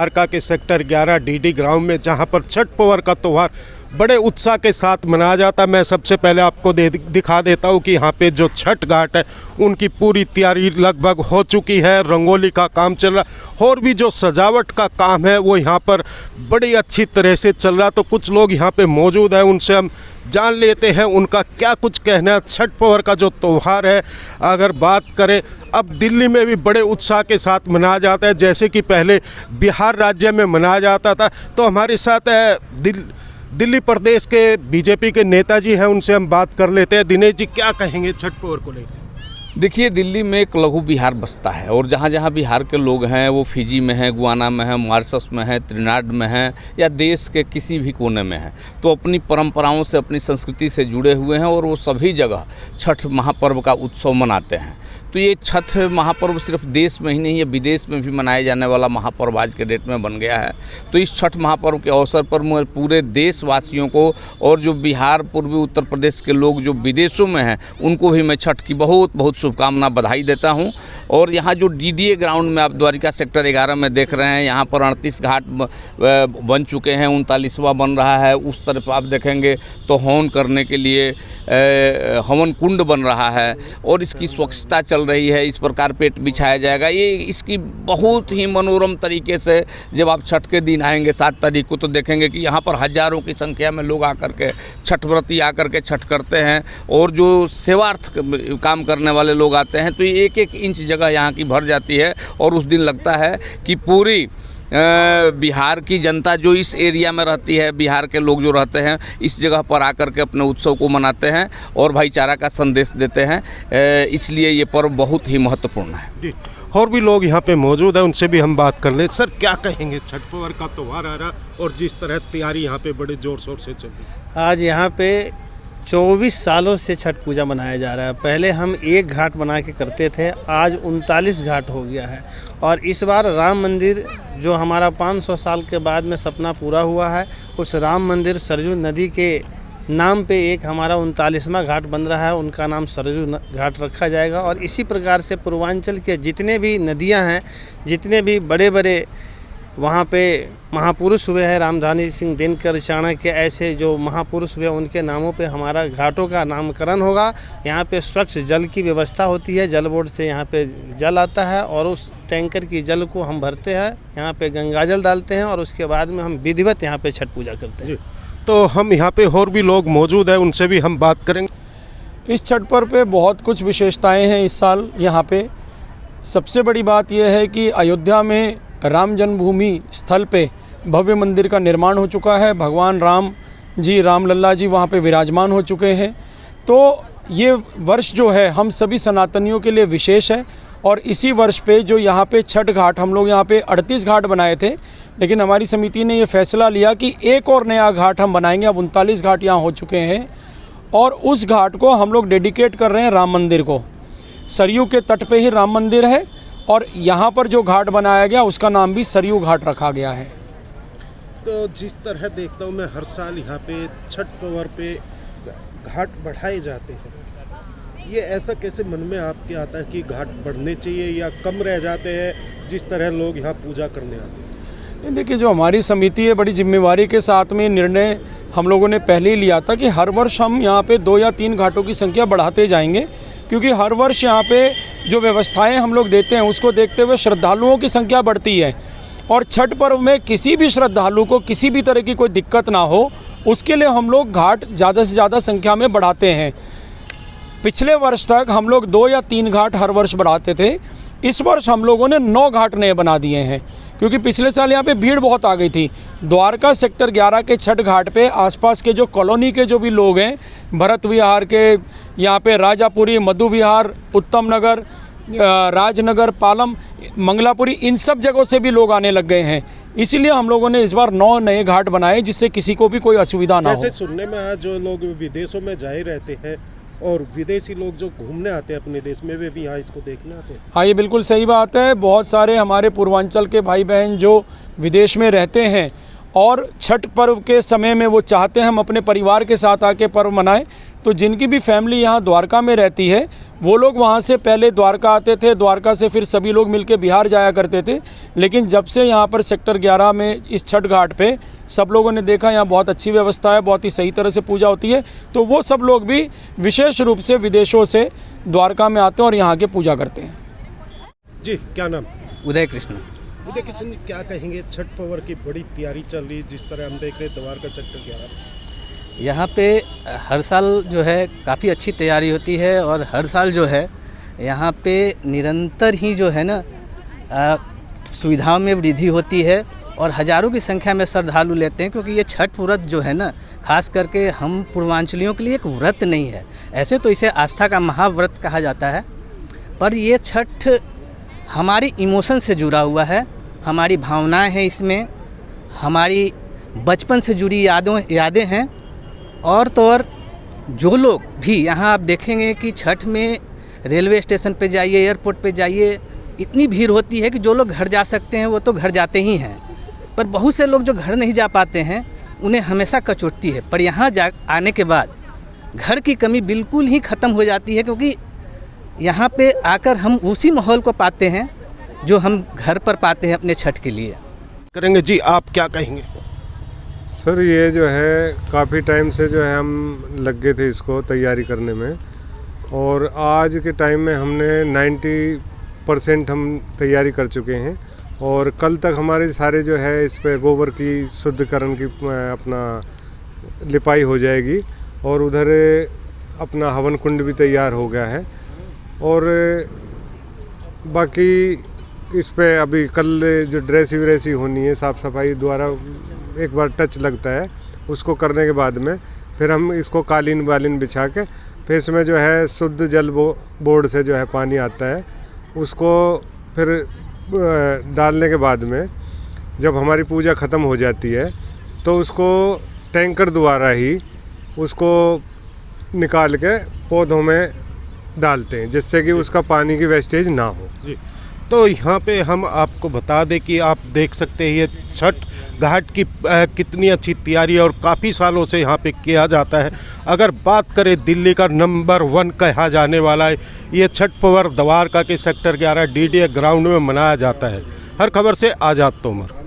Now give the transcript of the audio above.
द्वारका के sector 11 DD ground में, जहां पर छठ पर्व का त्यौहार बड़े उत्साह के साथ मनाया जाता है। मैं सबसे पहले आपको दिखा देता हूं कि यहाँ पे जो छठ घाट है उनकी पूरी तैयारी लगभग हो चुकी है, रंगोली का काम चल रहा है और भी जो सजावट का काम है वो यहाँ पर बड़ी अच्छी तरह से चल रहा है। तो कुछ लोग यहाँ पे मौजूद हैं, उनसे हम जान लेते हैं उनका क्या कुछ कहना है। छठ पर्व का जो त्यौहार है, अगर बात करें, अब दिल्ली में भी बड़े उत्साह के साथ मनाया जाता है, जैसे कि पहले बिहार राज्य में मनाया जाता था। तो हमारे साथ दिल्ली प्रदेश के बीजेपी के नेताजी हैं, उनसे हम बात कर लेते हैं। दिनेश जी, क्या कहेंगे छठ पर्व को लेकर? देखिए, दिल्ली में एक लघु बिहार बसता है और जहाँ जहाँ बिहार के लोग हैं वो फिजी में हैं, गुआना में हैं, मॉरिशस में हैं, त्रिनाड में हैं या देश के किसी भी कोने में हैं, तो अपनी परंपराओं से, अपनी संस्कृति से जुड़े हुए हैं और वो सभी जगह छठ महापर्व का उत्सव मनाते हैं। तो ये छठ महापर्व सिर्फ देश में ही नहीं है, विदेश में भी मनाए जाने वाला महापर्व आज के डेट में बन गया है। तो इस छठ महापर्व के अवसर पर मैं पूरे देशवासियों को और जो बिहार, पूर्वी उत्तर प्रदेश के लोग जो विदेशों में हैं उनको भी मैं छठ की बहुत बहुत शुभकामना, बधाई देता हूं। और यहाँ जो डीडीए ग्राउंड में आप द्वारिका सेक्टर 11 में देख रहे हैं, यहाँ पर 38 घाट बन चुके हैं, 39वां बन रहा है। उस तरफ आप देखेंगे तो हवन करने के लिए हवन कुंड बन रहा है और इसकी स्वच्छता चल रही है। इस पर कारपेट बिछाया जाएगा। ये इसकी बहुत ही मनोरम तरीके से जब आप छठ के दिन आएंगे 7 तारीख को, तो देखेंगे कि यहाँ पर हज़ारों की संख्या में लोग आकर के छठ व्रती आकर के छठ करते हैं और जो सेवार्थ काम करने वाले लोग आते हैं, तो ये 1-1 इंच जगह यहाँ की भर जाती है। और उस दिन लगता है कि पूरी बिहार की जनता जो इस एरिया में रहती है, बिहार के लोग जो रहते हैं, इस जगह पर आकर के अपने उत्सव को मनाते हैं और भाईचारा का संदेश देते हैं। इसलिए ये पर्व बहुत ही महत्वपूर्ण है जी। और भी लोग यहाँ पे मौजूद हैं, उनसे भी हम बात कर ले। सर, क्या कहेंगे? छठ पर्व का त्यौहार आ रहा और जिस तरह तैयारी यहाँ पे बड़े जोर शोर से चल रही है। आज यहाँ पे 24 सालों से छठ पूजा मनाया जा रहा है। पहले हम 1 घाट बना के करते थे, आज 39 घाट हो गया है। और इस बार राम मंदिर जो हमारा 500 साल के बाद में सपना पूरा हुआ है, उस राम मंदिर सरयू नदी के नाम पे एक हमारा 39वां घाट बन रहा है, उनका नाम सरयू घाट रखा जाएगा। और इसी प्रकार से पूर्वांचल के जितने भी नदियाँ हैं, जितने भी बड़े बड़े वहाँ पे महापुरुष हुए हैं, रामधानी सिंह दिनकर, चाणक्य, ऐसे जो महापुरुष हुए, उनके नामों पे हमारा घाटों का नामकरण होगा। यहाँ पे स्वच्छ जल की व्यवस्था होती है, जल बोर्ड से यहाँ पे जल आता है और उस टैंकर की जल को हम भरते हैं, यहाँ पे गंगा जल डालते हैं और उसके बाद में हम विधिवत यहाँ पे छठ पूजा करते हैं। तो हम यहाँ पे और भी लोग मौजूद हैं, उनसे भी हम बात करेंगे। इस छठ पर्व पे बहुत कुछ विशेषताएँ हैं इस साल। यहाँ पे सबसे बड़ी बात यह है कि अयोध्या में राम जन्मभूमि स्थल पे भव्य मंदिर का निर्माण हो चुका है। भगवान राम जी, रामलल्ला जी वहाँ पे विराजमान हो चुके हैं। तो ये वर्ष जो है हम सभी सनातनियों के लिए विशेष है। और इसी वर्ष पे जो यहाँ पे छठ घाट, हम लोग यहाँ पे 38 घाट बनाए थे, लेकिन हमारी समिति ने ये फैसला लिया कि एक और नया घाट हम बनाएंगे। अब 39 घाट यहाँ हो चुके हैं और उस घाट को हम लोग डेडिकेट कर रहे हैं राम मंदिर को। सरयू के तट पे ही राम मंदिर है और यहाँ पर जो घाट बनाया गया उसका नाम भी सरयू घाट रखा गया है। तो जिस तरह देखता हूँ मैं, हर साल यहाँ पे छठ पर्व पे घाट बढ़ाए जाते हैं, ये ऐसा कैसे मन में आपके आता है कि घाट बढ़ने चाहिए या कम रह जाते हैं जिस तरह लोग यहाँ पूजा करने आते हैं? देखिए, जो हमारी समिति है, बड़ी जिम्मेवारी के साथ में निर्णय हम लोगों ने पहले ही लिया था कि हर वर्ष हम यहाँ पे 2 या 3 घाटों की संख्या बढ़ाते जाएंगे, क्योंकि हर वर्ष यहाँ पे जो व्यवस्थाएं हम लोग देते हैं उसको देखते हुए श्रद्धालुओं की संख्या बढ़ती है। और छठ पर्व में किसी भी श्रद्धालु को किसी भी तरह की कोई दिक्कत ना हो, उसके लिए हम लोग घाट ज़्यादा से ज़्यादा संख्या में बढ़ाते हैं। पिछले वर्ष तक हम लोग 2 या 3 घाट हर वर्ष बढ़ाते थे। इस वर्ष हम लोगों ने 9 घाट नए बना दिए हैं, क्योंकि पिछले साल यहाँ पे भीड़ बहुत आ गई थी। द्वारका सेक्टर 11 के छठ घाट पे आसपास के जो कॉलोनी के जो भी लोग हैं, भरत विहार के, यहाँ पे राजापुरी, मधु विहार, उत्तम नगर, राजनगर, पालम, मंगलापुरी, इन सब जगहों से भी लोग आने लग गए हैं। इसीलिए हम लोगों ने इस बार 9 नए घाट बनाए, जिससे किसी को भी कोई असुविधा ना हो। जैसे सुनने में आया, जो लोग विदेशों में जाए रहते हैं और विदेशी लोग जो घूमने आते हैं अपने देश में, वे भी यहाँ इसको देखने आते हैं। हाँ, ये बिल्कुल सही बात है। बहुत सारे हमारे पूर्वांचल के भाई बहन जो विदेश में रहते हैं और छठ पर्व के समय में वो चाहते हैं हम अपने परिवार के साथ आके पर्व मनाएं। तो जिनकी भी फैमिली यहाँ द्वारका में रहती है वो लोग वहाँ से पहले द्वारका आते थे, द्वारका से फिर सभी लोग मिलके बिहार जाया करते थे। लेकिन जब से यहाँ पर सेक्टर 11 में इस छठ घाट पे सब लोगों ने देखा यहाँ बहुत अच्छी व्यवस्था है, बहुत ही सही तरह से पूजा होती है, तो वो सब लोग भी विशेष रूप से विदेशों से द्वारका में आते हैं और यहाँ के पूजा करते हैं। जी, क्या नाम? उदय कृष्ण। उदय कृष्ण, क्या कहेंगे? छठ पर्व की बड़ी तैयारी चल रही, जिस तरह हम देख रहे हैं द्वारका सेक्टर 11 यहाँ पे हर साल जो है काफ़ी अच्छी तैयारी होती है और हर साल जो है यहाँ पे निरंतर ही जो है ना सुविधाओं में वृद्धि होती है और हज़ारों की संख्या में श्रद्धालु लेते हैं, क्योंकि ये छठ व्रत जो है ना खास करके हम पूर्वांचलियों के लिए एक व्रत नहीं है। ऐसे तो इसे आस्था का महाव्रत कहा जाता है, पर ये छठ हमारी इमोशन से जुड़ा हुआ है, हमारी भावनाएं हैं इसमें, हमारी बचपन से जुड़ी यादें हैं। और तो और जो लोग भी यहाँ आप देखेंगे कि छठ में रेलवे स्टेशन पे जाइए, एयरपोर्ट पे जाइए, इतनी भीड़ होती है कि जो लोग घर जा सकते हैं वो तो घर जाते ही हैं, पर बहुत से लोग जो घर नहीं जा पाते हैं उन्हें हमेशा कचोटती है। पर यहाँ आने के बाद घर की कमी बिल्कुल ही ख़त्म हो जाती है, क्योंकि यहाँ पे आकर हम उसी माहौल को पाते हैं जो हम घर पर पाते हैं अपने छठ के लिए। करेंगे जी, आप क्या कहेंगे? सर, ये जो है काफ़ी टाइम से जो है हम लग गए थे इसको तैयारी करने में, और आज के टाइम में हमने 90% हम तैयारी कर चुके हैं। और कल तक हमारे सारे जो है इस पे गोबर की शुद्धिकरण की अपना लिपाई हो जाएगी, और उधर अपना हवन कुंड भी तैयार हो गया है। और बाकी इस पे अभी कल जो ड्रेसी व्रेसी होनी है, साफ़ सफाई द्वारा एक बार टच लगता है, उसको करने के बाद में फिर हम इसको कालीन वालीन बिछा के फिर इसमें जो है शुद्ध जल बोर्ड से जो है पानी आता है, उसको फिर डालने के बाद में जब हमारी पूजा ख़त्म हो जाती है तो उसको टैंकर द्वारा ही उसको निकाल के पौधों में डालते हैं, जिससे कि उसका पानी की वेस्टेज ना हो। जी, तो यहाँ पे हम आपको बता दें कि आप देख सकते हैं ये छठ घाट की कितनी अच्छी तैयारी और काफ़ी सालों से यहाँ पे किया जाता है। अगर बात करें दिल्ली का नंबर 1 कहा जाने वाला है ये छठ पर्व द्वारका के सेक्टर 11 DDA ग्राउंड में मनाया जाता है। हर खबर से आज़ाद तोमर।